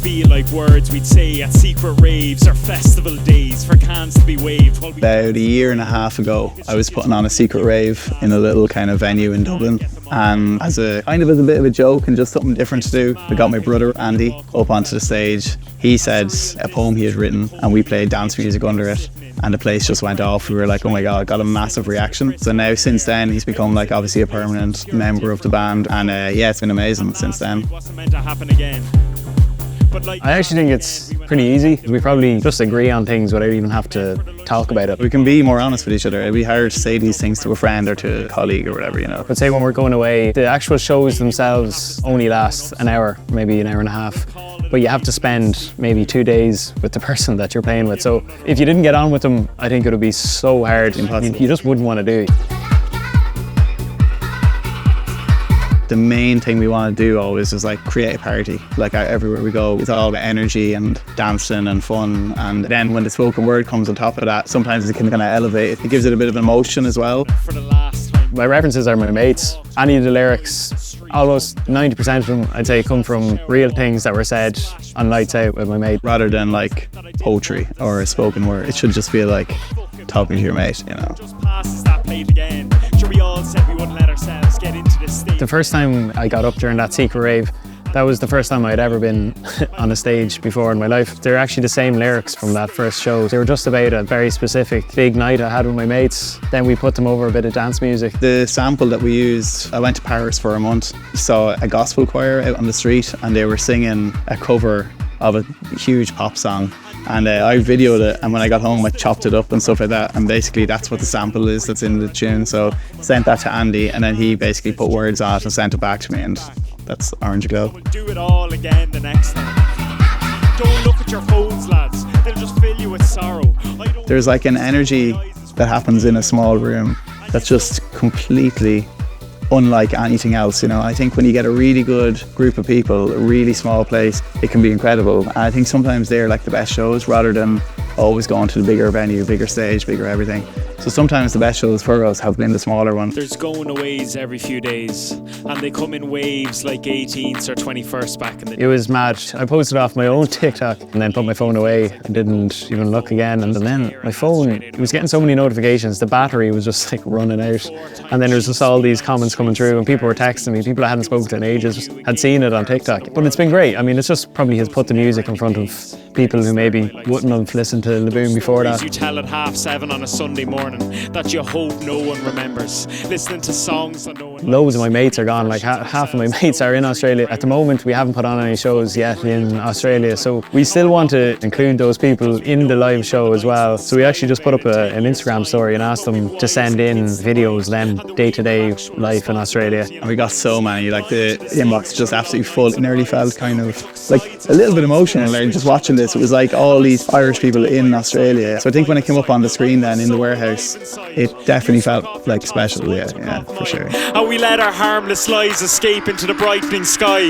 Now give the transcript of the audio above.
feel like words we'd say at secret raves or festival days for cans to be waved. About a year and a half ago, I was putting on a secret rave in a little kind of venue in Dublin, and as a bit of a joke and just something different to do, I got my brother Andy up onto the stage. He said a poem he had written and we played dance music under it, and the place just went off. We were like, oh my god, got a massive reaction. So now since then he's become like obviously a permanent member of the band, and yeah, it's been amazing since then. I actually think it's pretty easy. We probably just agree on things without even have to talk about it. We can be more honest with each other. It'd be hard to say these things to a friend or to a colleague or whatever, you know. But say when we're going away, the actual shows themselves only last an hour, maybe an hour and a half. But you have to spend maybe 2 days with the person that you're playing with. So if you didn't get on with them, I think it would be so hard. You just wouldn't want to do it. The main thing we want to do always is like create a party. Like everywhere we go, it's all about energy and dancing and fun. And then when the spoken word comes on top of that, sometimes it can kind of elevate it. It gives it a bit of emotion as well. My references are my mates. Any of the lyrics, almost 90% of them, I'd say, come from real things that were said on nights out with my mate. Rather than like poetry or a spoken word, it should just feel like talking to your mate, you know. The first time I got up during that secret rave, that was the first time I'd ever been on a stage before in my life. They're actually the same lyrics from that first show. They were just about a very specific big night I had with my mates. Then we put them over a bit of dance music. The sample that we used, I went to Paris for a month, saw a gospel choir out on the street, and they were singing a cover of a huge pop song. And I videoed it, and when I got home I chopped it up and stuff like that, and basically that's what the sample is that's in the tune. So sent that to Andy, and then he basically put words on it and sent it back to me, and that's Orange Glow. We'll do it all again the next time. Don't look at your phones, lads, they'll just fill you with sorrow. There's like an energy that happens in a small room that's just completely unlike anything else, you know. I think when you get a really good group of people, a really small place, it can be incredible. And I think sometimes they're like the best shows rather than always going to the bigger venue, bigger stage, bigger everything. So sometimes the best shows for us have been the smaller ones. There's going aways every few days, and they come in waves like 18th or 21st back in the day. It was mad. I posted off my own TikTok and then put my phone away and didn't even look again. And then my phone, it was getting so many notifications, the battery was just like running out. And then there was just all these comments coming through, and people were texting me, people I hadn't spoken to in ages had seen it on TikTok. But it's been great. I mean, it's just probably has put the music in front of people who maybe wouldn't have listened to Laboon before that. You tell at 7:30 on a Sunday morning that you hope no one remembers, listening to songs that no one... Loads of my mates are gone, like half of my mates are in Australia. At the moment we haven't put on any shows yet in Australia, so we still want to include those people in the live show as well. So we actually just put up an Instagram story and asked them to send in videos, them day-to-day life in Australia. And we got so many, like the inbox is just absolutely full. It nearly felt kind of like a little bit emotional, like just watching this. It was like all these Irish people in Australia. So I think when it came up on the screen then in the warehouse, it definitely felt like special, yeah, for sure. And we let our harmless lies escape into the brightening sky.